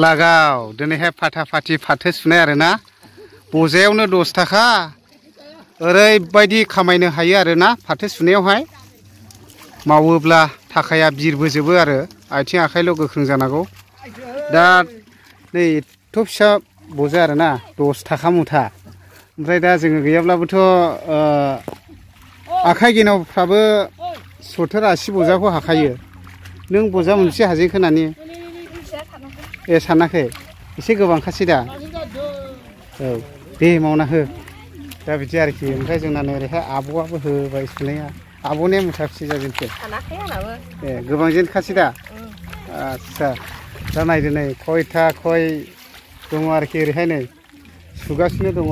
लागाव दिनैहाय फाथा फाथि फाथो सुनाय आरोना बजायावनो 10 थाखा ओरैबायदि खामायनो हायो आरोना फाथो सुनायावहाय मावोब्ला थाखाया बिरबोजोबो आरो आथिं आखाइल' गोख्रों जानांगौ दा नै एथ' फिसा बजा आरोना 10 थाखा मुथा ओमफ्राय दा जोङो गैयाब्लाबोथ' आखाइ गेनावफ्राबो 70-80 बजाखौ हाखायो नों बजा मोनसे हाजें खोनानि ए सानाखै एसे गोबांखासै दा औ दे मावना हो दा बिदि आरोखि ओमफ्राय जोंना ओरैहाय आब'आबो होबाय सुनाया आब'ने मुथा फिसे जाजेनखो सानाखै आंनाबो ए गोबां जेनखासै दा आदसा दा नायदो नै खयथा खय दङ आरोखि ओरैहाय नै सुगासिनो दङ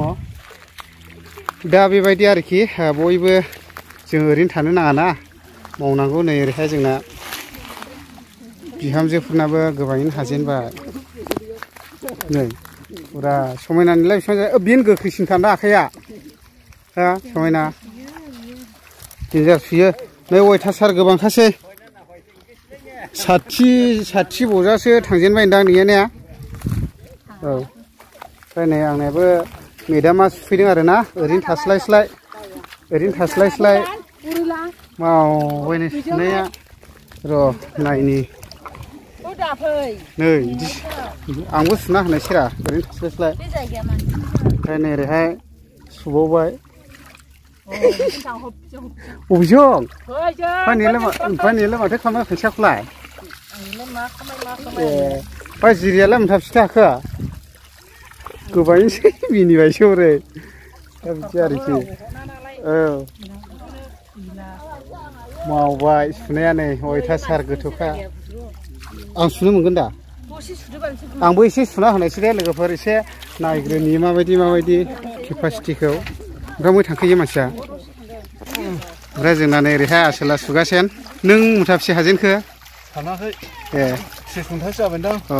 दा बेबायदि आरोखि बयबो जों ओरैनो थानो नाङाना मावनांगौ नै ओरैहाय जोंना बिहामजोफोरनाबो गोबाङैनो हाजेनबाय नै फुरा समायनानिलाय बेसेबां जायो बेनो गोख्रैसिनखाना आखाइया हा समायना देन्जार सुयो नै अयथासार गोबांखासै 60 बजासो थांजेनबायदां नोंनिया ने औ ओमफ्राय नै आंनियाबो मेदामा सुफैदों आरोना ओरैनो थास्लायस्लाय मावबाय नै सुनाया र' नायनि नै बिदि आंबो सुना होनायसैरा ओरैनो थास्लायस्लाय ओमफ्राय नै ओरैहाय सुबावबाय बबेजों फानियालाय माथो खालामो फैसाखौलाय ए बाजिरियालाय मुथाबेसे थाखो गोबाङैसै मिनिबायसो हरै दा बिदि आरोखि औ मावबाय सुनाया नै अयथासार गोथौखा आं सुनो मोनगोन दा आंबो एसे सुना होनायसै दे लोगोफोर एसे नायग्रोनि माबायदि केपासिटिखौ ओमफ्राय मै थांखोयो मानसिया ओमफ्राय जोंना नै ओरैहाय आसोला सुगासेन नों मुथाबेसे हाजेनखो सानाखै ए 6 घन्टासो जाबायदां औ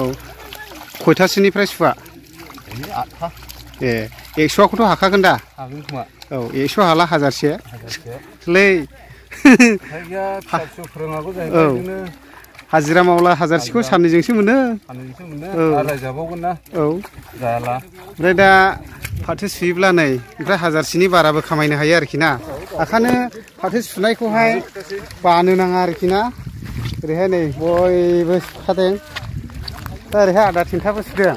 खयथासोनिफ्राय सुवा 8था ए 100खौथ' हाखागोन दा हागोन खोमा औ 100 हाला हाजारसे लै फोरोंनांगौ जाहैबाय बिदिनो हाजिरा मावला हाजारसेखौ साननैजोंसो मोनो रायजाबावगोन ना औ जायाला ओमफ्राय दा फाथो सुयोब्ला नै ओमफ्राय हाजारसेनि बाराबो खामायनो हायो आरोखि ना ओंखायनो फाथो सुनायखौहाय बानो नाङा आरोखि ना ओरैहाय नै बयबो सुखादों दा ओरैहाय आदा थिनथाबो सुदों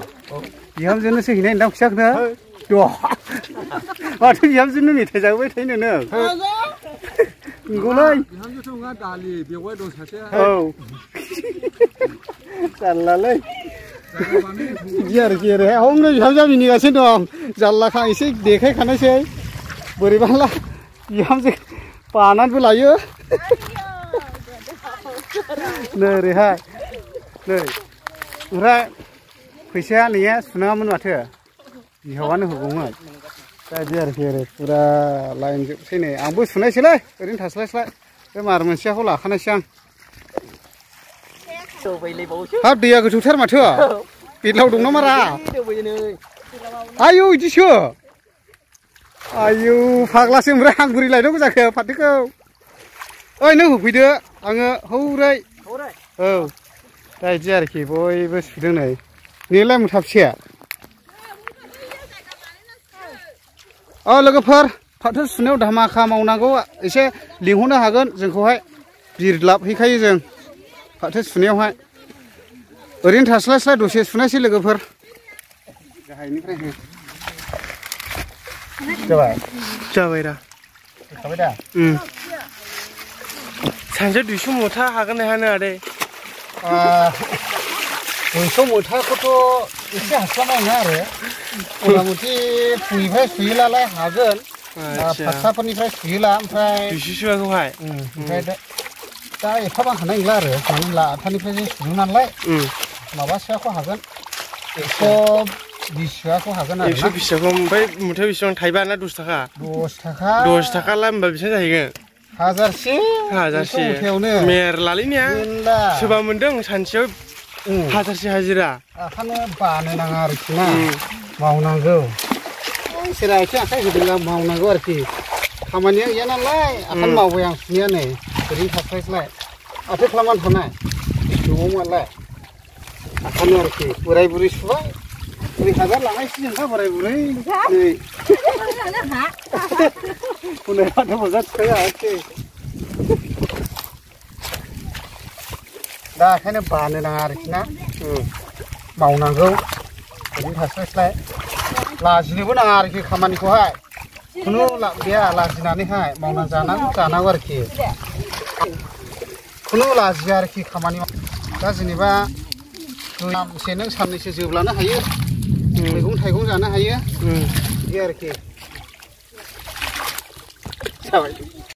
बिहामजोनोसो हैनाय दां फैसाखौनो माथो बिहामजोनो मेथाइ जाहोबाय थायो नों नंगौलै बिहामजोथ' नङा दालि बेवाय दं सासे औ जारलालै बिदि आरोखि ओरैहाय हनै बिहामजोआ मिनिगासिनो दं जारलाखा एसे देखायखानोसै बोरैबाला बिहामजो बानानैबो लायो नै ओरैहाय नै ओमफ्राय फैसाया नैया सुनाङामोन माथो बिहावानो होगौमोन दा बिदि आरोखि ओरै फुरा लाइन जोबसै नै आंबो सुनायसैलै ओरैनो थास्लायस्लाय बे मार मोनसेयाखौ लाखानायसै आं हाब दैया गोथौथार माथो बेदलाव दं ना मारा आयौ बिदिसो आयौ फाग्लासो ओमफ्राय आं बोरै लायनांगौ जाखो फाथोखौ ओइ नों होफैदो आङो हौरै औ दा बिदि आरोखि बयबो सुदों नै नोंलाय मुथाबेसे औ लोगोफोर फाथो सुनायाव धामाखा मावनांगौ एसे लिंहरनो हागोन जोंखौहाय बिरलाबहैखायो जों फाथो सुनायावहाय ओरैनो थास्लायस्लाय दसे सुनायसै लोगोफोर गाहायनिफ्राय जाबाय दा जाबाय दा सानसे 200 मुथा हागोन ना हाया आदै 200 मुथाखौथ' एसे हास्लाबनाय नङा आरो मथा मथि फुंनिफ्राय सुयोलालाय हागोन फासथाफोरनिफ्राय सुयोला ओमफ्राय 200 सोआखौहाय ओमफ्राय दा एफाबां हानाय नंला आरो मानो होनब्ला 8थानिफ्रायसो सुदों नालाय माबासोआखौ हागोन 120 सोआखौ हागोन आरो 120 सोआखौ ओमफ्राय मुथायाव बेसेबां थाइबा ना 10 थाखा 10 थाखाला होमबा बेसेबां जाहैगोन हाजारसे मुथायावनो मेरलालैनिया सोरबा मोनदों सानसेयाव हाजारसे हाजिरा ओंखायनो बानो नाङा आरोखि ना मावनांगौ सोरबा आथिं आखाइ होदों मावनांगौ आरोखि खामानिया गैया नालाय ओंखायनो मावबाय आं सुनाया नै ओरैनो थास्लायस्लाय माथो खालामनानै थानाय न'आव मालाय ओंखायनो आरोखि बोराय बुरै सुबाय 1000 लांनायसै जोंहा बोराय बुरै नै फुनायाथ' मोजां थोया आरोखि दा ओंखायनो बानो नाङा आरोखि ना मावनांगौ ओरैनो थास्लायस्लाय लाजिनोबो नाङा आरोखि खामानिखौहाय खुनु लाब गैया लाजिनानैहाय मावना जानांगौ आरोखि खुनु लाजिया आरोखि खामानि दा जेनेबा सानसे नों साननैसो जोब्लानो हायो मैगं थाइगं जानो हायो बिदि आरोखि जाबाय